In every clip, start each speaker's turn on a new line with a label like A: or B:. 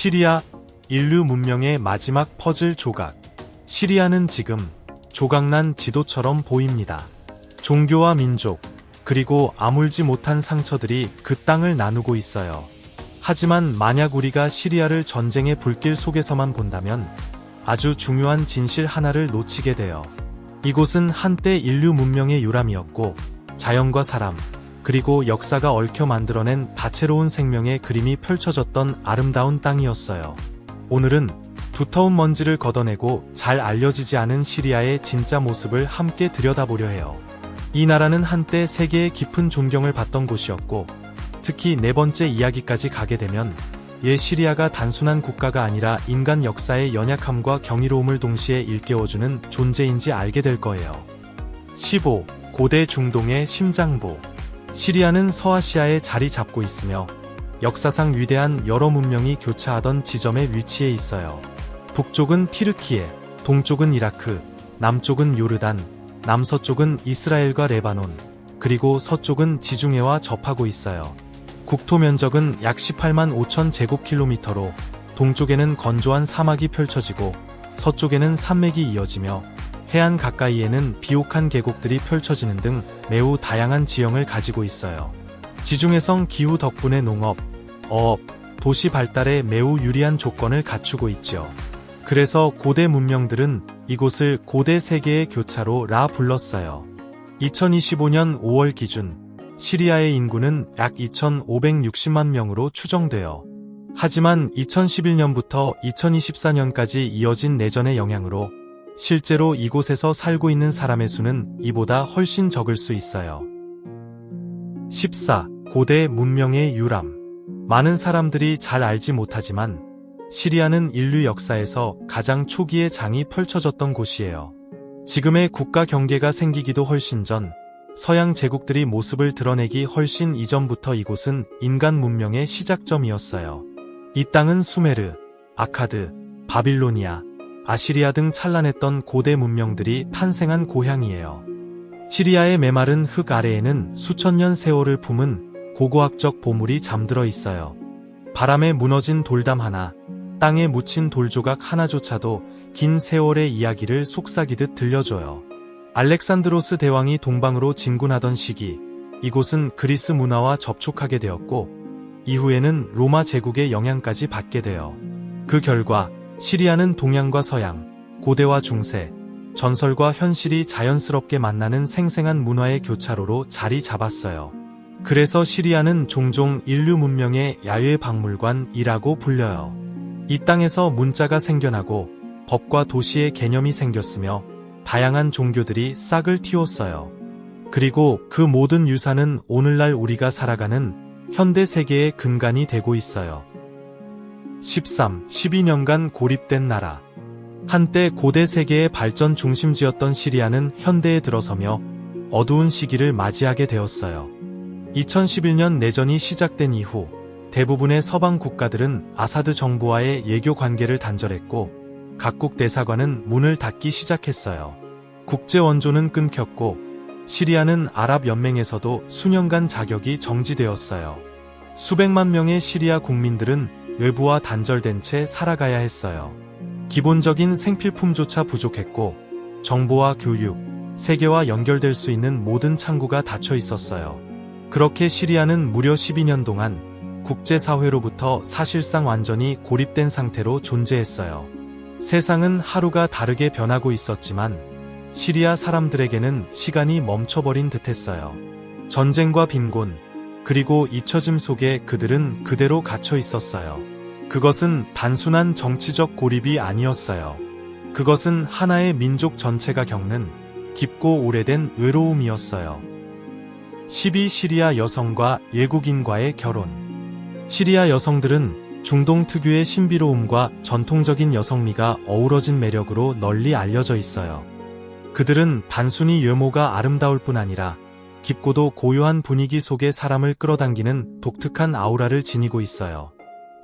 A: 시리아, 인류 문명의 마지막 퍼즐 조각. 시리아는 지금 조각난 지도처럼 보입니다. 종교와 민족, 그리고 아물지 못한 상처들이 그 땅을 나누고 있어요. 하지만 만약 우리가 시리아를 전쟁의 불길 속에서만 본다면 아주 중요한 진실 하나를 놓치게 돼요. 이곳은 한때 인류 문명의 요람이었고 자연과 사람, 그리고 역사가 얽혀 만들어낸 다채로운 생명의 그림이 펼쳐졌던 아름다운 땅이었어요. 오늘은 두터운 먼지를 걷어내고 잘 알려지지 않은 시리아의 진짜 모습을 함께 들여다보려 해요. 이 나라는 한때 세계의 깊은 존경을 받던 곳이었고, 특히 네 번째 이야기까지 가게 되면 시리아가 단순한 국가가 아니라 인간 역사의 연약함과 경이로움을 동시에 일깨워주는 존재인지 알게 될 거예요. 15. 고대 중동의 심장부. 시리아는 서아시아에 자리 잡고 있으며 역사상 위대한 여러 문명이 교차하던 지점에 위치해 있어요. 북쪽은 티르키예, 동쪽은 이라크, 남쪽은 요르단, 남서쪽은 이스라엘과 레바논, 그리고 서쪽은 지중해와 접하고 있어요. 국토 면적은 약 18만 5천 제곱킬로미터로 동쪽에는 건조한 사막이 펼쳐지고 서쪽에는 산맥이 이어지며 해안 가까이에는 비옥한 계곡들이 펼쳐지는 등 매우 다양한 지형을 가지고 있어요. 지중해성 기후 덕분에 농업, 어업, 도시 발달에 매우 유리한 조건을 갖추고 있죠. 그래서 고대 문명들은 이곳을 고대 세계의 교차로라 불렀어요. 2025년 5월 기준 시리아의 인구는 약 2,560만 명으로 추정돼요. 하지만 2011년부터 2024년까지 이어진 내전의 영향으로 실제로 이곳에서 살고 있는 사람의 수는 이보다 훨씬 적을 수 있어요. 14. 고대 문명의 유람. 많은 사람들이 잘 알지 못하지만 시리아는 인류 역사에서 가장 초기의 장이 펼쳐졌던 곳이에요. 지금의 국가 경계가 생기기도 훨씬 전, 서양 제국들이 모습을 드러내기 훨씬 이전부터 이곳은 인간 문명의 시작점이었어요. 이 땅은 수메르, 아카드, 바빌로니아, 아시리아 등 찬란했던 고대 문명들이 탄생한 고향이에요. 시리아의 메마른 흙 아래에는 수천 년 세월을 품은 고고학적 보물이 잠들어 있어요. 바람에 무너진 돌담 하나, 땅에 묻힌 돌조각 하나조차도 긴 세월의 이야기를 속삭이듯 들려줘요. 알렉산드로스 대왕이 동방으로 진군하던 시기, 이곳은 그리스 문화와 접촉하게 되었고, 이후에는 로마 제국의 영향까지 받게 돼요. 그 결과 시리아는 동양과 서양, 고대와 중세, 전설과 현실이 자연스럽게 만나는 생생한 문화의 교차로로 자리 잡았어요. 그래서 시리아는 종종 인류 문명의 야외 박물관이라고 불려요. 이 땅에서 문자가 생겨나고 법과 도시의 개념이 생겼으며 다양한 종교들이 싹을 틔웠어요. 그리고 그 모든 유산은 오늘날 우리가 살아가는 현대 세계의 근간이 되고 있어요. 13. 12년간 고립된 나라. 한때 고대 세계의 발전 중심지였던 시리아는 현대에 들어서며 어두운 시기를 맞이하게 되었어요. 2011년 내전이 시작된 이후 대부분의 서방 국가들은 아사드 정부와의 외교 관계를 단절했고 각국 대사관은 문을 닫기 시작했어요. 국제 원조는 끊겼고 시리아는 아랍연맹에서도 수년간 자격이 정지되었어요. 수백만 명의 시리아 국민들은 외부와 단절된 채 살아가야 했어요. 기본적인 생필품조차 부족했고 정보와 교육, 세계와 연결될 수 있는 모든 창구가 닫혀 있었어요. 그렇게 시리아는 무려 12년 동안 국제사회로부터 사실상 완전히 고립된 상태로 존재했어요. 세상은 하루가 다르게 변하고 있었지만 시리아 사람들에게는 시간이 멈춰버린 듯했어요. 전쟁과 빈곤, 그리고 잊혀짐 속에 그들은 그대로 갇혀 있었어요. 그것은 단순한 정치적 고립이 아니었어요. 그것은 하나의 민족 전체가 겪는 깊고 오래된 외로움이었어요. 12. 시리아 여성과 외국인과의 결혼. 시리아 여성들은 중동 특유의 신비로움과 전통적인 여성미가 어우러진 매력으로 널리 알려져 있어요. 그들은 단순히 외모가 아름다울 뿐 아니라 깊고도 고요한 분위기 속에 사람을 끌어당기는 독특한 아우라를 지니고 있어요.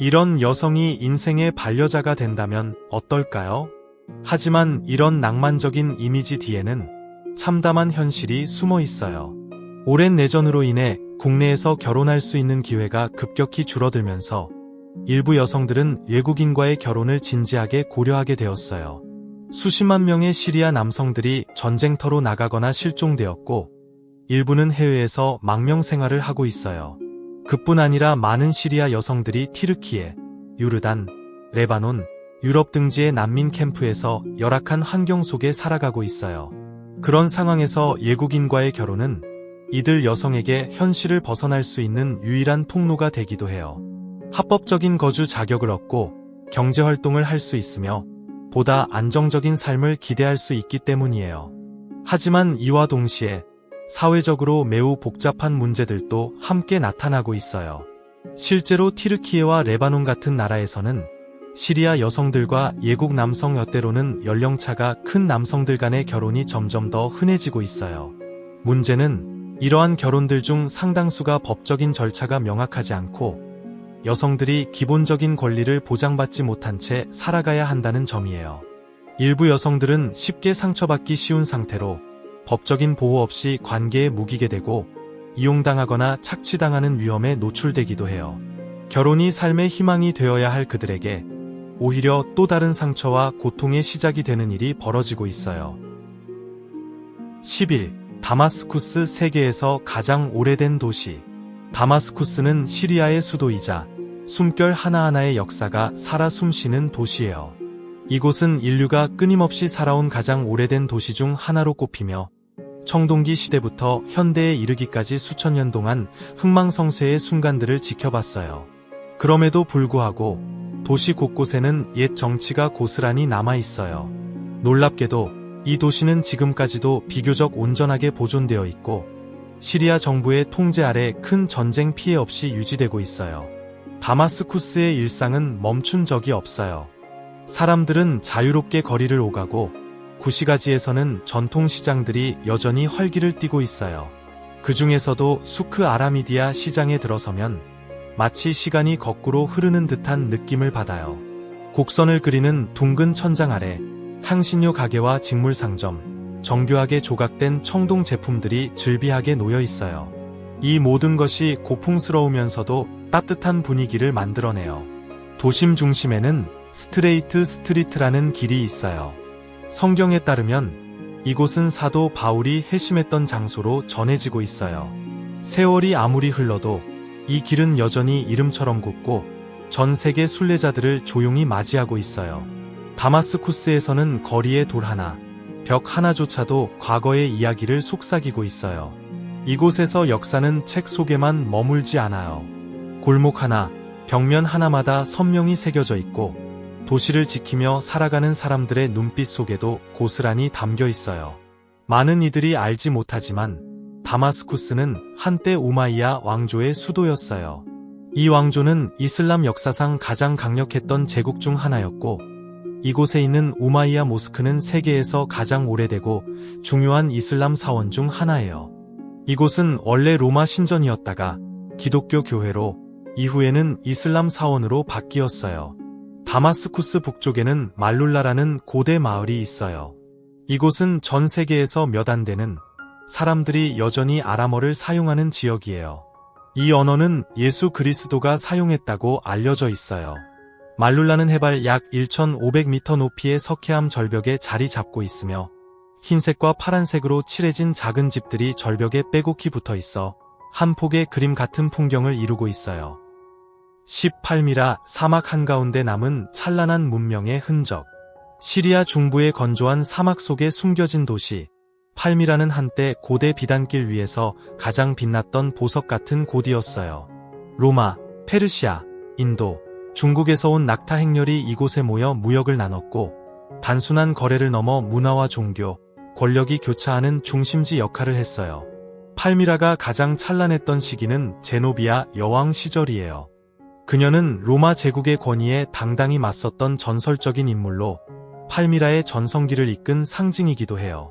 A: 이런 여성이 인생의 반려자가 된다면 어떨까요? 하지만 이런 낭만적인 이미지 뒤에는 참담한 현실이 숨어 있어요. 오랜 내전으로 인해 국내에서 결혼할 수 있는 기회가 급격히 줄어들면서 일부 여성들은 외국인과의 결혼을 진지하게 고려하게 되었어요. 수십만 명의 시리아 남성들이 전쟁터로 나가거나 실종되었고, 일부는 해외에서 망명 생활을 하고 있어요. 그뿐 아니라 많은 시리아 여성들이 티르키예, 요르단, 레바논, 유럽 등지의 난민 캠프에서 열악한 환경 속에 살아가고 있어요. 그런 상황에서 외국인과의 결혼은 이들 여성에게 현실을 벗어날 수 있는 유일한 통로가 되기도 해요. 합법적인 거주 자격을 얻고 경제활동을 할 수 있으며 보다 안정적인 삶을 기대할 수 있기 때문이에요. 하지만 이와 동시에 사회적으로 매우 복잡한 문제들도 함께 나타나고 있어요. 실제로 티르키예와 레바논 같은 나라에서는 시리아 여성들과 외국 남성 때로는 연령차가 큰 남성들 간의 결혼이 점점 더 흔해지고 있어요. 문제는 이러한 결혼들 중 상당수가 법적인 절차가 명확하지 않고 여성들이 기본적인 권리를 보장받지 못한 채 살아가야 한다는 점이에요. 일부 여성들은 쉽게 상처받기 쉬운 상태로 법적인 보호 없이 관계에 묵이게 되고 이용당하거나 착취당하는 위험에 노출되기도 해요. 결혼이 삶의 희망이 되어야 할 그들에게 오히려 또 다른 상처와 고통의 시작이 되는 일이 벌어지고 있어요. 10일, 다마스쿠스 세계에서 가장 오래된 도시. 다마스쿠스는 시리아의 수도이자 숨결 하나하나의 역사가 살아 숨쉬는 도시예요. 이곳은 인류가 끊임없이 살아온 가장 오래된 도시 중 하나로 꼽히며 청동기 시대부터 현대에 이르기까지 수천 년 동안 흥망성쇠의 순간들을 지켜봤어요. 그럼에도 불구하고 도시 곳곳에는 옛 정치가 고스란히 남아있어요. 놀랍게도 이 도시는 지금까지도 비교적 온전하게 보존되어 있고 시리아 정부의 통제 아래 큰 전쟁 피해 없이 유지되고 있어요. 다마스쿠스의 일상은 멈춘 적이 없어요. 사람들은 자유롭게 거리를 오가고 구시가지에서는 전통시장들이 여전히 활기를 띠고 있어요. 그 중에서도 수크 아라미디아 시장에 들어서면 마치 시간이 거꾸로 흐르는 듯한 느낌을 받아요. 곡선을 그리는 둥근 천장 아래 향신료 가게와 직물 상점, 정교하게 조각된 청동 제품들이 즐비하게 놓여 있어요. 이 모든 것이 고풍스러우면서도 따뜻한 분위기를 만들어내요. 도심 중심에는 스트레이트 스트리트라는 길이 있어요. 성경에 따르면 이곳은 사도 바울이 회심했던 장소로 전해지고 있어요. 세월이 아무리 흘러도 이 길은 여전히 이름처럼 곱고 전 세계 순례자들을 조용히 맞이하고 있어요. 다마스쿠스에서는 거리에 돌 하나, 벽 하나조차도 과거의 이야기를 속삭이고 있어요. 이곳에서 역사는 책 속에만 머물지 않아요. 골목 하나, 벽면 하나마다 선명히 새겨져 있고 도시를 지키며 살아가는 사람들의 눈빛 속에도 고스란히 담겨 있어요. 많은 이들이 알지 못하지만 다마스쿠스는 한때 우마이야 왕조의 수도였어요. 이 왕조는 이슬람 역사상 가장 강력했던 제국 중 하나였고 이곳에 있는 우마이야 모스크는 세계에서 가장 오래되고 중요한 이슬람 사원 중 하나예요. 이곳은 원래 로마 신전이었다가 기독교 교회로 이후에는 이슬람 사원으로 바뀌었어요. 다마스쿠스 북쪽에는 말룰라라는 고대 마을이 있어요. 이곳은 전 세계에서 몇 안 되는 사람들이 여전히 아람어를 사용하는 지역이에요. 이 언어는 예수 그리스도가 사용했다고 알려져 있어요. 말룰라는 해발 약 1,500m 높이의 석회암 절벽에 자리 잡고 있으며 흰색과 파란색으로 칠해진 작은 집들이 절벽에 빼곡히 붙어 있어 한 폭의 그림 같은 풍경을 이루고 있어요. 18미라 사막 한가운데 남은 찬란한 문명의 흔적. 시리아 중부의 건조한 사막 속에 숨겨진 도시 팔미라는 한때 고대 비단길 위에서 가장 빛났던 보석 같은 곳이었어요. 로마, 페르시아, 인도, 중국에서 온 낙타 행렬이 이곳에 모여 무역을 나눴고 단순한 거래를 넘어 문화와 종교, 권력이 교차하는 중심지 역할을 했어요. 팔미라가 가장 찬란했던 시기는 제노비아 여왕 시절이에요. 그녀는 로마 제국의 권위에 당당히 맞섰던 전설적인 인물로 팔미라의 전성기를 이끈 상징이기도 해요.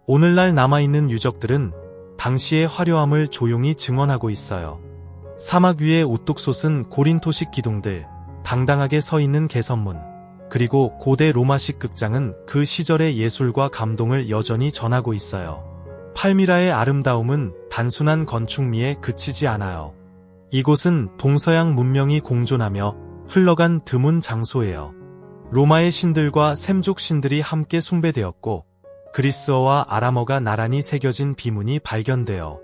A: 오늘날 남아있는 유적들은 당시의 화려함을 조용히 증언하고 있어요. 사막 위에 우뚝 솟은 고린토식 기둥들, 당당하게 서 있는 개선문, 그리고 고대 로마식 극장은 그 시절의 예술과 감동을 여전히 전하고 있어요. 팔미라의 아름다움은 단순한 건축미에 그치지 않아요. 이곳은 동서양 문명이 공존하며 흘러간 드문 장소예요. 로마의 신들과 샘족 신들이 함께 숭배되었고 그리스어와 아람어가 나란히 새겨진 비문이 발견되어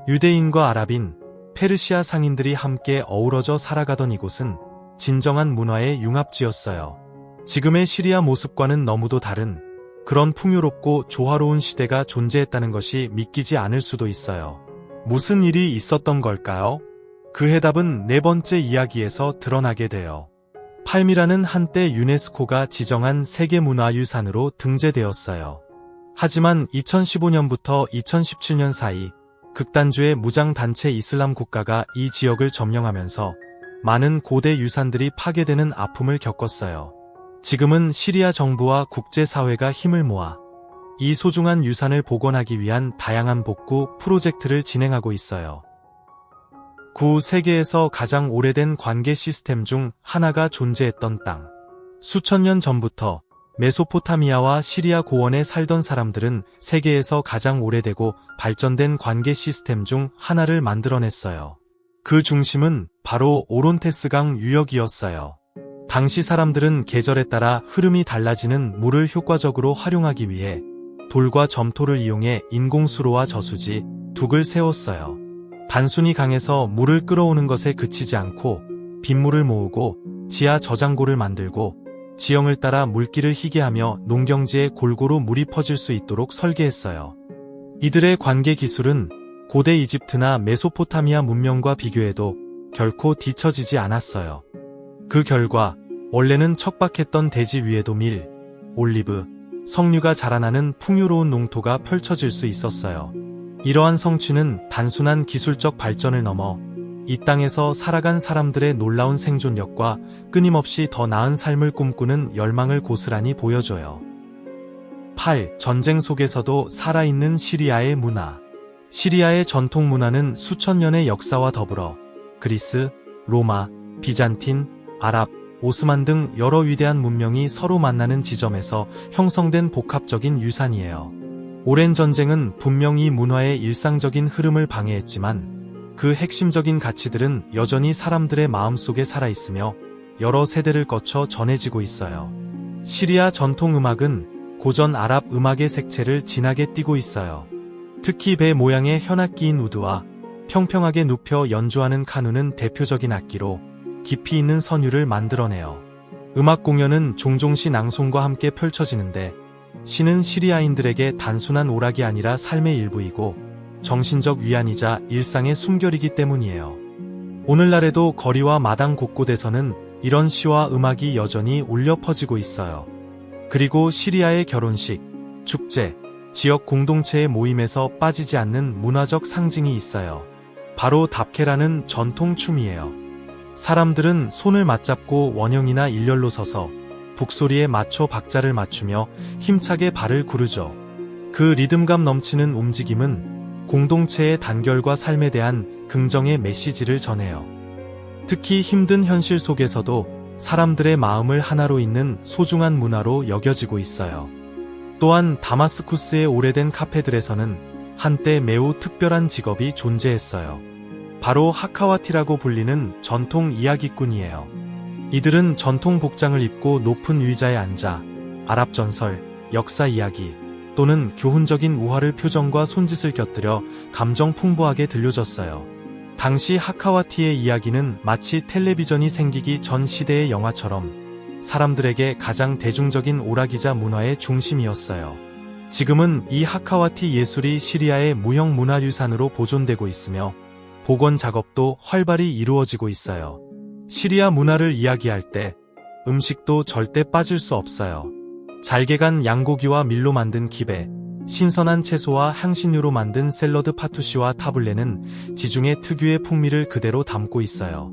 A: 유대인과 아랍인, 페르시아 상인들이 함께 어우러져 살아가던 이곳은 진정한 문화의 융합지였어요. 지금의 시리아 모습과는 너무도 다른 그런 풍요롭고 조화로운 시대가 존재했다는 것이 믿기지 않을 수도 있어요. 무슨 일이 있었던 걸까요? 그 해답은 네 번째 이야기에서 드러나게 돼요. 팔미라는 한때 유네스코가 지정한 세계문화유산으로 등재되었어요. 하지만 2015년부터 2017년 사이 극단주의 무장단체 이슬람 국가가 이 지역을 점령하면서 많은 고대 유산들이 파괴되는 아픔을 겪었어요. 지금은 시리아 정부와 국제사회가 힘을 모아 이 소중한 유산을 복원하기 위한 다양한 복구 프로젝트를 진행하고 있어요. 세계에서 가장 오래된 관계 시스템 중 하나가 존재했던 땅. 수천 년 전부터 메소포타미아와 시리아 고원에 살던 사람들은 세계에서 가장 오래되고 발전된 관계 시스템 중 하나를 만들어냈어요. 그 중심은 바로 오론테스강 유역이었어요. 당시 사람들은 계절에 따라 흐름이 달라지는 물을 효과적으로 활용하기 위해 돌과 점토를 이용해 인공수로와 저수지, 둑을 세웠어요. 단순히 강에서 물을 끌어오는 것에 그치지 않고 빗물을 모으고 지하 저장고를 만들고 지형을 따라 물길을 희게 하며 농경지에 골고루 물이 퍼질 수 있도록 설계했어요. 이들의 관계 기술은 고대 이집트나 메소포타미아 문명과 비교해도 결코 뒤처지지 않았어요. 그 결과 원래는 척박했던 대지 위에도 밀, 올리브, 석류가 자라나는 풍요로운 농토가 펼쳐질 수 있었어요. 이러한 성취는 단순한 기술적 발전을 넘어 이 땅에서 살아간 사람들의 놀라운 생존력과 끊임없이 더 나은 삶을 꿈꾸는 열망을 고스란히 보여줘요. 8. 전쟁 속에서도 살아있는 시리아의 문화. 시리아의 전통 문화는 수천 년의 역사와 더불어 그리스, 로마, 비잔틴, 아랍, 오스만 등 여러 위대한 문명이 서로 만나는 지점에서 형성된 복합적인 유산이에요. 오랜 전쟁은 분명 이 문화의 일상적인 흐름을 방해했지만 그 핵심적인 가치들은 여전히 사람들의 마음속에 살아있으며 여러 세대를 거쳐 전해지고 있어요. 시리아 전통 음악은 고전 아랍 음악의 색채를 진하게 띠고 있어요. 특히 배 모양의 현악기인 우드와 평평하게 눕혀 연주하는 카누는 대표적인 악기로 깊이 있는 선율을 만들어내요. 음악 공연은 종종 시 낭송과 함께 펼쳐지는데 시는 시리아인들에게 단순한 오락이 아니라 삶의 일부이고 정신적 위안이자 일상의 숨결이기 때문이에요. 오늘날에도 거리와 마당 곳곳에서는 이런 시와 음악이 여전히 울려 퍼지고 있어요. 그리고 시리아의 결혼식, 축제, 지역 공동체의 모임에서 빠지지 않는 문화적 상징이 있어요. 바로 답케라는 전통 춤이에요. 사람들은 손을 맞잡고 원형이나 일렬로 서서 북소리에 맞춰 박자를 맞추며 힘차게 발을 구르죠. 그 리듬감 넘치는 움직임은 공동체의 단결과 삶에 대한 긍정의 메시지를 전해요. 특히 힘든 현실 속에서도 사람들의 마음을 하나로 잇는 소중한 문화로 여겨지고 있어요. 또한 다마스쿠스의 오래된 카페들에서는 한때 매우 특별한 직업이 존재했어요. 바로 하카와티라고 불리는 전통 이야기꾼이에요. 이들은 전통 복장을 입고 높은 의자에 앉아 아랍 전설, 역사 이야기 또는 교훈적인 우화를 표정과 손짓을 곁들여 감정 풍부하게 들려줬어요. 당시 하카와티의 이야기는 마치 텔레비전이 생기기 전 시대의 영화처럼 사람들에게 가장 대중적인 오락이자 문화의 중심이었어요. 지금은 이 하카와티 예술이 시리아의 무형문화유산으로 보존되고 있으며 복원 작업도 활발히 이루어지고 있어요. 시리아 문화를 이야기할 때 음식도 절대 빠질 수 없어요. 잘게간 양고기와 밀로 만든 키베, 신선한 채소와 향신료로 만든 샐러드 파투시와 타블레는 지중해 특유의 풍미를 그대로 담고 있어요.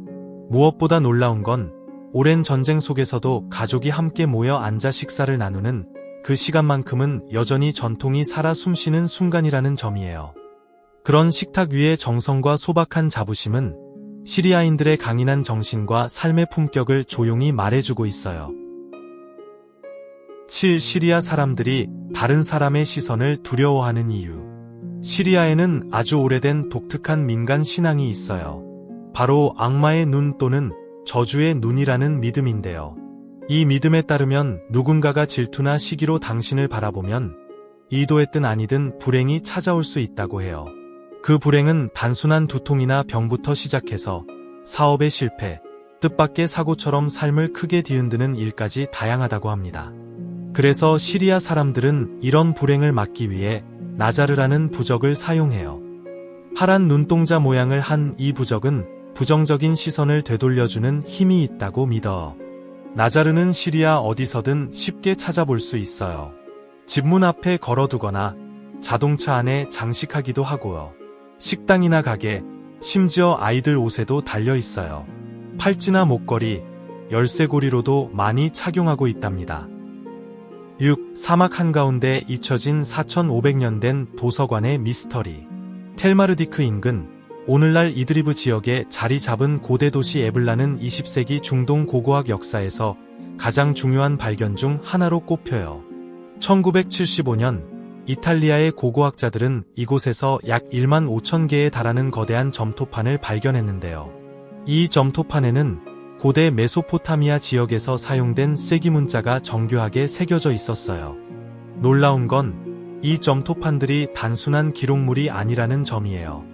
A: 무엇보다 놀라운 건 오랜 전쟁 속에서도 가족이 함께 모여 앉아 식사를 나누는 그 시간만큼은 여전히 전통이 살아 숨쉬는 순간이라는 점이에요. 그런 식탁 위의 정성과 소박한 자부심은 시리아인들의 강인한 정신과 삶의 품격을 조용히 말해주고 있어요. 7. 시리아 사람들이 다른 사람의 시선을 두려워하는 이유. 시리아에는 아주 오래된 독특한 민간 신앙이 있어요. 바로 악마의 눈 또는 저주의 눈이라는 믿음인데요. 이 믿음에 따르면 누군가가 질투나 시기로 당신을 바라보면 의도했든 아니든 불행이 찾아올 수 있다고 해요. 그 불행은 단순한 두통이나 병부터 시작해서 사업의 실패, 뜻밖의 사고처럼 삶을 크게 뒤흔드는 일까지 다양하다고 합니다. 그래서 시리아 사람들은 이런 불행을 막기 위해 나자르라는 부적을 사용해요. 파란 눈동자 모양을 한 이 부적은 부정적인 시선을 되돌려주는 힘이 있다고 믿어. 나자르는 시리아 어디서든 쉽게 찾아볼 수 있어요. 집문 앞에 걸어두거나 자동차 안에 장식하기도 하고요. 식당이나 가게, 심지어 아이들 옷에도 달려 있어요. 팔찌나 목걸이, 열쇠고리로도 많이 착용하고 있답니다. 6. 사막 한가운데 잊혀진 4500년 된 도서관의 미스터리. 텔마르디크 인근, 오늘날 이드리브 지역에 자리 잡은 고대 도시 에블라는 20세기 중동 고고학 역사에서 가장 중요한 발견 중 하나로 꼽혀요. 1975년 이탈리아의 고고학자들은 이곳에서 약 1만 5천 개에 달하는 거대한 점토판을 발견했는데요. 이 점토판에는 고대 메소포타미아 지역에서 사용된 쐐기 문자가 정교하게 새겨져 있었어요. 놀라운 건 이 점토판들이 단순한 기록물이 아니라는 점이에요.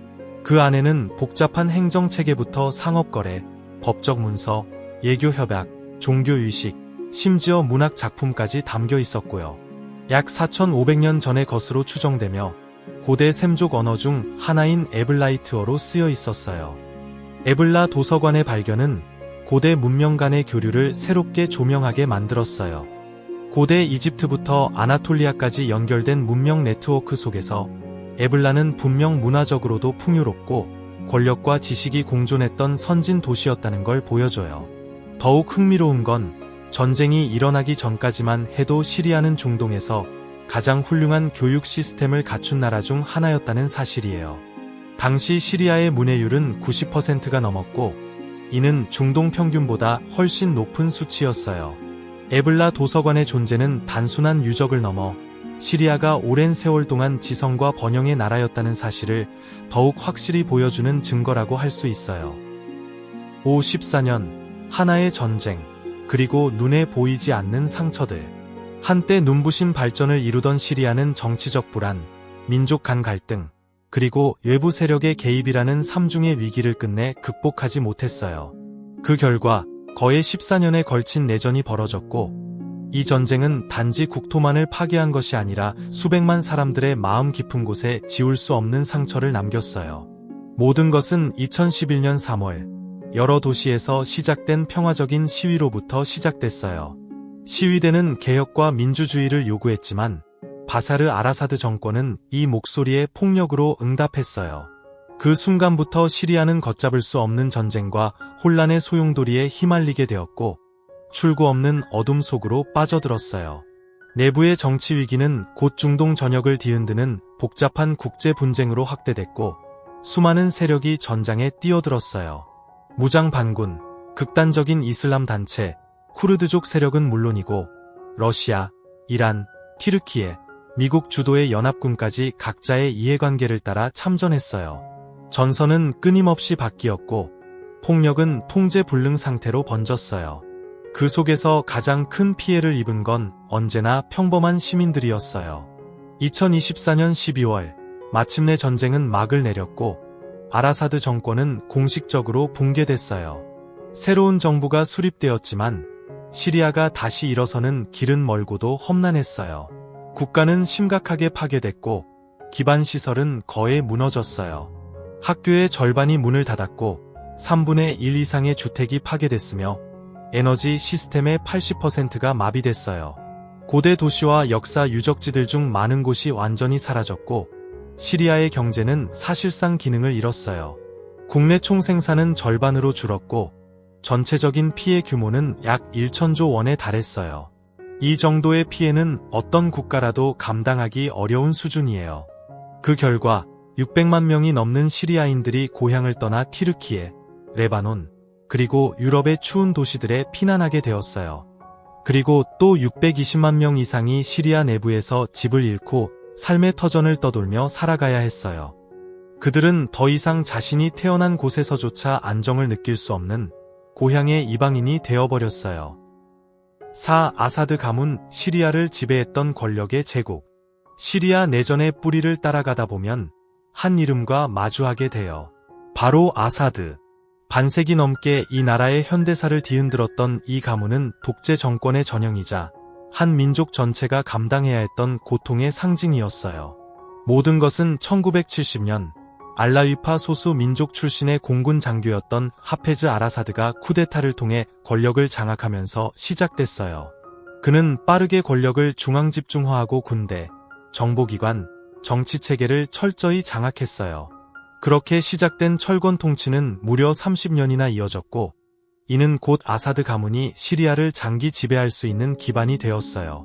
A: 그 안에는 복잡한 행정체계부터 상업거래, 법적 문서, 예교협약, 종교의식, 심지어 문학 작품까지 담겨 있었고요. 약 4,500년 전의 것으로 추정되며 고대 셈족 언어 중 하나인 에블라이트어로 쓰여 있었어요. 에블라 도서관의 발견은 고대 문명 간의 교류를 새롭게 조명하게 만들었어요. 고대 이집트부터 아나톨리아까지 연결된 문명 네트워크 속에서 에블라는 분명 문화적으로도 풍요롭고 권력과 지식이 공존했던 선진 도시였다는 걸 보여줘요. 더욱 흥미로운 건 전쟁이 일어나기 전까지만 해도 시리아는 중동에서 가장 훌륭한 교육 시스템을 갖춘 나라 중 하나였다는 사실이에요. 당시 시리아의 문해율은 90%가 넘었고 이는 중동 평균보다 훨씬 높은 수치였어요. 에블라 도서관의 존재는 단순한 유적을 넘어 시리아가 오랜 세월 동안 지성과 번영의 나라였다는 사실을 더욱 확실히 보여주는 증거라고 할 수 있어요. 14년, 하나의 전쟁, 그리고 눈에 보이지 않는 상처들. 한때 눈부신 발전을 이루던 시리아는 정치적 불안, 민족 간 갈등, 그리고 외부 세력의 개입이라는 삼중의 위기를 끝내 극복하지 못했어요. 그 결과 거의 14년에 걸친 내전이 벌어졌고 이 전쟁은 단지 국토만을 파괴한 것이 아니라 수백만 사람들의 마음 깊은 곳에 지울 수 없는 상처를 남겼어요. 모든 것은 2011년 3월 여러 도시에서 시작된 평화적인 시위로부터 시작됐어요. 시위대는 개혁과 민주주의를 요구했지만 바사르 아라사드 정권은 이 목소리에 폭력으로 응답했어요. 그 순간부터 시리아는 걷잡을 수 없는 전쟁과 혼란의 소용돌이에 휘말리게 되었고 출구 없는 어둠 속으로 빠져들었어요. 내부의 정치 위기는 곧 중동 전역을 뒤흔드는 복잡한 국제 분쟁으로 확대됐고 수많은 세력이 전장에 뛰어들었어요. 무장 반군, 극단적인 이슬람 단체, 쿠르드족 세력은 물론이고 러시아, 이란, 티르키예, 미국 주도의 연합군까지 각자의 이해관계를 따라 참전했어요. 전선은 끊임없이 바뀌었고 폭력은 통제 불능 상태로 번졌어요. 그 속에서 가장 큰 피해를 입은 건 언제나 평범한 시민들이었어요. 2024년 12월 마침내 전쟁은 막을 내렸고 아라사드 정권은 공식적으로 붕괴됐어요. 새로운 정부가 수립되었지만 시리아가 다시 일어서는 길은 멀고도 험난했어요. 국가는 심각하게 파괴됐고 기반 시설은 거의 무너졌어요. 학교의 절반이 문을 닫았고 3분의 1 이상의 주택이 파괴됐으며 에너지 시스템의 80%가 마비됐어요. 고대 도시와 역사 유적지들 중 많은 곳이 완전히 사라졌고 시리아의 경제는 사실상 기능을 잃었어요. 국내 총생산은 절반으로 줄었고 전체적인 피해 규모는 약 1천조 원에 달했어요. 이 정도의 피해는 어떤 국가라도 감당하기 어려운 수준이에요. 그 결과 600만 명이 넘는 시리아인들이 고향을 떠나 티르키예, 레바논, 그리고 유럽의 추운 도시들에 피난하게 되었어요. 그리고 또 620만 명 이상이 시리아 내부에서 집을 잃고 삶의 터전을 떠돌며 살아가야 했어요. 그들은 더 이상 자신이 태어난 곳에서조차 안정을 느낄 수 없는 고향의 이방인이 되어버렸어요. 4. 아사드 가문, 시리아를 지배했던 권력의 제국. 시리아 내전의 뿌리를 따라가다 보면 한 이름과 마주하게 돼요. 바로 아사드. 반세기 넘게 이 나라의 현대사를 뒤흔들었던 이 가문은 독재 정권의 전형이자 한 민족 전체가 감당해야 했던 고통의 상징이었어요. 모든 것은 1970년 알라위파 소수 민족 출신의 공군 장교였던 하페즈 아라사드가 쿠데타를 통해 권력을 장악하면서 시작됐어요. 그는 빠르게 권력을 중앙 집중화하고 군대, 정보기관, 정치체계를 철저히 장악했어요. 그렇게 시작된 철권 통치는 무려 30년이나 이어졌고, 이는 곧 아사드 가문이 시리아를 장기 지배할 수 있는 기반이 되었어요.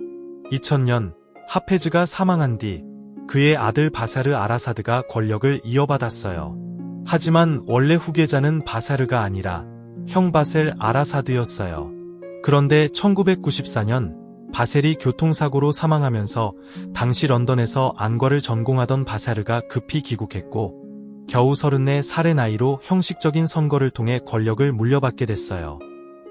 A: 2000년 하페즈가 사망한 뒤 그의 아들 바사르 아라사드가 권력을 이어받았어요. 하지만 원래 후계자는 바사르가 아니라 형 바셀 아라사드였어요. 그런데 1994년 바셀이 교통사고로 사망하면서 당시 런던에서 안과를 전공하던 바사르가 급히 귀국했고 겨우 34살의 나이로 형식적인 선거를 통해 권력을 물려받게 됐어요.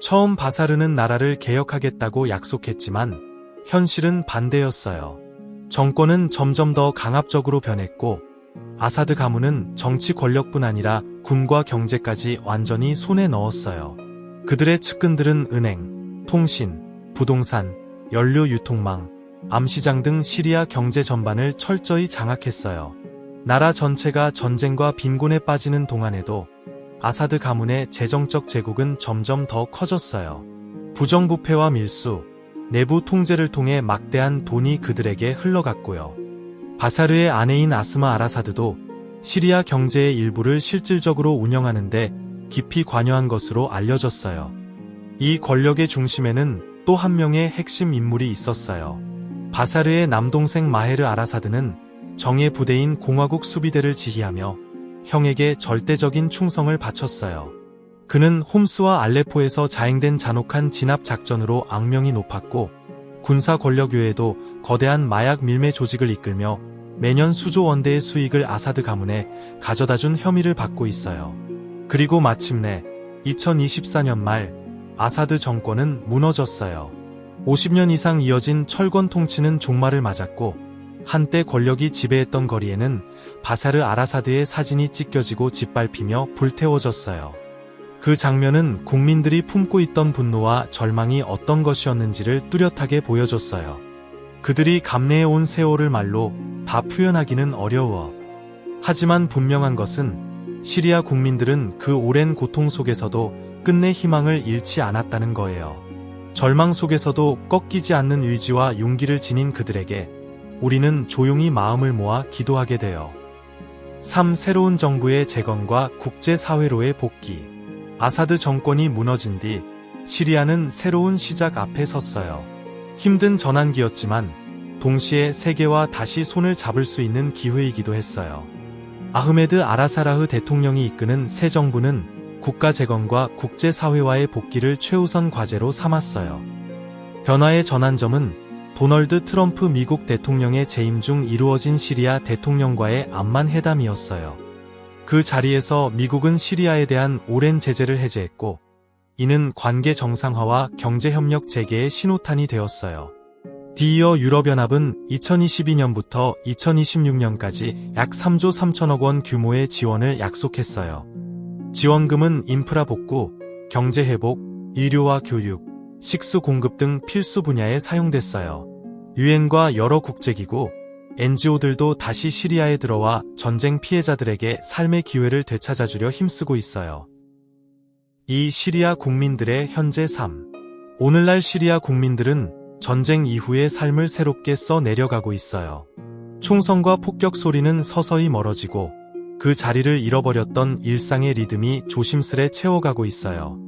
A: 처음 바사르는 나라를 개혁하겠다고 약속했지만 현실은 반대였어요. 정권은 점점 더 강압적으로 변했고 아사드 가문은 정치 권력뿐 아니라 군과 경제까지 완전히 손에 넣었어요. 그들의 측근들은 은행, 통신, 부동산, 연료 유통망, 암시장 등 시리아 경제 전반을 철저히 장악했어요. 나라 전체가 전쟁과 빈곤에 빠지는 동안에도 아사드 가문의 재정적 제국은 점점 더 커졌어요. 부정부패와 밀수, 내부 통제를 통해 막대한 돈이 그들에게 흘러갔고요. 바사르의 아내인 아스마 아라사드도 시리아 경제의 일부를 실질적으로 운영하는데 깊이 관여한 것으로 알려졌어요. 이 권력의 중심에는 또 한 명의 핵심 인물이 있었어요. 바사르의 남동생 마헤르 아라사드는 정예 부대인 공화국 수비대를 지휘하며 형에게 절대적인 충성을 바쳤어요. 그는 홈스와 알레포에서 자행된 잔혹한 진압 작전으로 악명이 높았고 군사 권력 외에도 거대한 마약 밀매 조직을 이끌며 매년 수조 원대의 수익을 아사드 가문에 가져다준 혐의를 받고 있어요. 그리고 마침내 2024년 말 아사드 정권은 무너졌어요. 50년 이상 이어진 철권 통치는 종말을 맞았고 한때 권력이 지배했던 거리에는 바사르 아라사드의 사진이 찢겨지고 짓밟히며 불태워졌어요. 그 장면은 국민들이 품고 있던 분노와 절망이 어떤 것이었는지를 뚜렷하게 보여줬어요. 그들이 감내해온 세월을 말로 다 표현하기는 어려워. 하지만 분명한 것은 시리아 국민들은 그 오랜 고통 속에서도 끝내 희망을 잃지 않았다는 거예요. 절망 속에서도 꺾이지 않는 의지와 용기를 지닌 그들에게 우리는 조용히 마음을 모아 기도하게 돼요. 3. 새로운 정부의 재건과 국제사회로의 복귀. 아사드 정권이 무너진 뒤 시리아는 새로운 시작 앞에 섰어요. 힘든 전환기였지만 동시에 세계와 다시 손을 잡을 수 있는 기회이기도 했어요. 아흐메드 아라사라흐 대통령이 이끄는 새 정부는 국가 재건과 국제사회와의 복귀를 최우선 과제로 삼았어요. 변화의 전환점은 도널드 트럼프 미국 대통령의 재임 중 이루어진 시리아 대통령과의 암만 회담이었어요. 그 자리에서 미국은 시리아에 대한 오랜 제재를 해제했고 이는 관계 정상화와 경제협력 재개의 신호탄이 되었어요. 뒤이어 유럽연합은 2022년부터 2026년까지 약 3조 3천억 원 규모의 지원을 약속했어요. 지원금은 인프라 복구, 경제 회복, 의료와 교육, 식수 공급 등 필수 분야에 사용됐어요. 유엔과 여러 국제기구, NGO들도 다시 시리아에 들어와 전쟁 피해자들에게 삶의 기회를 되찾아주려 힘쓰고 있어요. 이 시리아 국민들의 현재 삶. 오늘날 시리아 국민들은 전쟁 이후의 삶을 새롭게 써내려가고 있어요. 총성과 폭격 소리는 서서히 멀어지고 그 자리를 잃어버렸던 일상의 리듬이 조심스레 채워가고 있어요.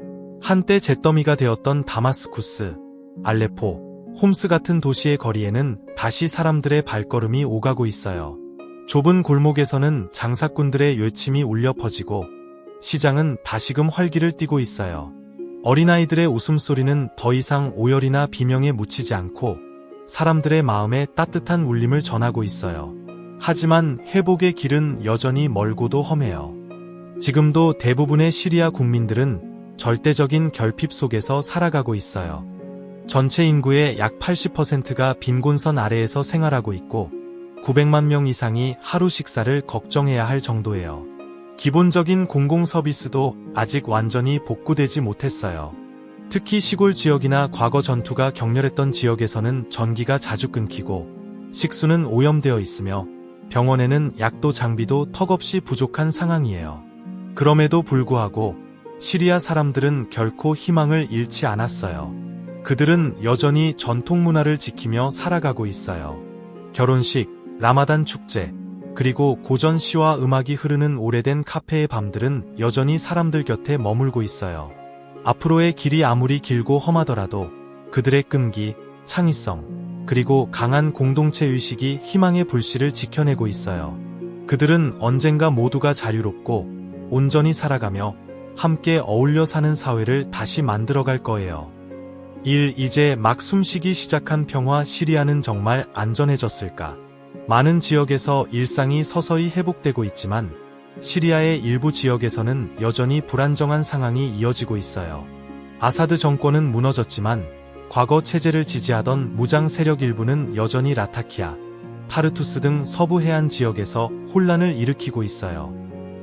A: 한때 잿더미가 되었던 다마스쿠스, 알레포, 홈스 같은 도시의 거리에는 다시 사람들의 발걸음이 오가고 있어요. 좁은 골목에서는 장사꾼들의 외침이 울려 퍼지고 시장은 다시금 활기를 띠고 있어요. 어린아이들의 웃음소리는 더 이상 오열이나 비명에 묻히지 않고 사람들의 마음에 따뜻한 울림을 전하고 있어요. 하지만 회복의 길은 여전히 멀고도 험해요. 지금도 대부분의 시리아 국민들은 절대적인 결핍 속에서 살아가고 있어요. 전체 인구의 약 80%가 빈곤선 아래에서 생활하고 있고 900만 명 이상이 하루 식사를 걱정해야 할 정도예요. 기본적인 공공 서비스도 아직 완전히 복구되지 못했어요. 특히 시골 지역이나 과거 전투가 격렬했던 지역에서는 전기가 자주 끊기고 식수는 오염되어 있으며 병원에는 약도 장비도 턱없이 부족한 상황이에요. 그럼에도 불구하고 시리아 사람들은 결코 희망을 잃지 않았어요. 그들은 여전히 전통 문화를 지키며 살아가고 있어요. 결혼식, 라마단 축제, 그리고 고전 시와 음악이 흐르는 오래된 카페의 밤들은 여전히 사람들 곁에 머물고 있어요. 앞으로의 길이 아무리 길고 험하더라도 그들의 끈기, 창의성, 그리고 강한 공동체 의식이 희망의 불씨를 지켜내고 있어요. 그들은 언젠가 모두가 자유롭고 온전히 살아가며 함께 어울려 사는 사회를 다시 만들어갈 거예요. 이제 막 숨쉬기 시작한 평화 시리아는 정말 안전해졌을까? 많은 지역에서 일상이 서서히 회복되고 있지만 시리아의 일부 지역에서는 여전히 불안정한 상황이 이어지고 있어요. 아사드 정권은 무너졌지만 과거 체제를 지지하던 무장 세력 일부는 여전히 라타키아, 타르투스 등 서부 해안 지역에서 혼란을 일으키고 있어요.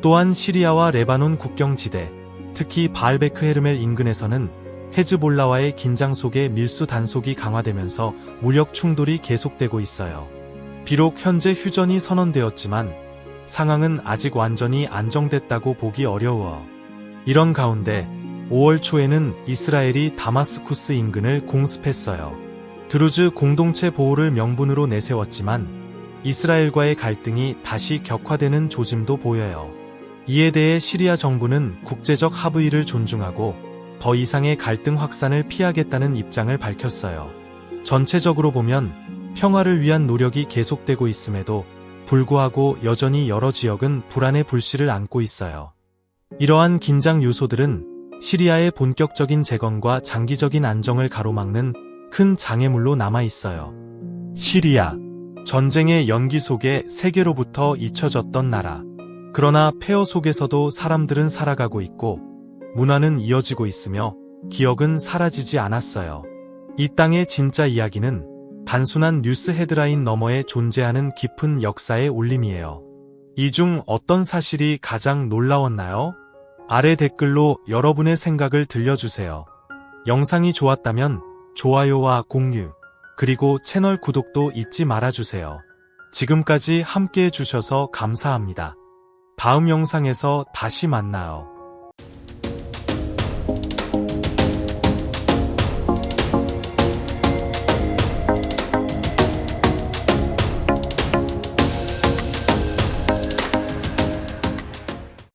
A: 또한 시리아와 레바논 국경지대, 특히 바알베크 헤르멜 인근에서는 헤즈볼라와의 긴장 속에 밀수 단속이 강화되면서 무력 충돌이 계속되고 있어요. 비록 현재 휴전이 선언되었지만 상황은 아직 완전히 안정됐다고 보기 어려워. 이런 가운데 5월 초에는 이스라엘이 다마스쿠스 인근을 공습했어요. 드루즈 공동체 보호를 명분으로 내세웠지만 이스라엘과의 갈등이 다시 격화되는 조짐도 보여요. 이에 대해 시리아 정부는 국제적 합의를 존중하고 더 이상의 갈등 확산을 피하겠다는 입장을 밝혔어요. 전체적으로 보면 평화를 위한 노력이 계속되고 있음에도 불구하고 여전히 여러 지역은 불안의 불씨를 안고 있어요. 이러한 긴장 요소들은 시리아의 본격적인 재건과 장기적인 안정을 가로막는 큰 장애물로 남아 있어요. 시리아, 전쟁의 연기 속에 세계로부터 잊혀졌던 나라. 그러나 폐허 속에서도 사람들은 살아가고 있고 문화는 이어지고 있으며 기억은 사라지지 않았어요. 이 땅의 진짜 이야기는 단순한 뉴스 헤드라인 너머에 존재하는 깊은 역사의 울림이에요. 이 중 어떤 사실이 가장 놀라웠나요? 아래 댓글로 여러분의 생각을 들려주세요. 영상이 좋았다면 좋아요와 공유, 그리고 채널 구독도 잊지 말아주세요. 지금까지 함께해 주셔서 감사합니다. 다음 영상에서 다시 만나요.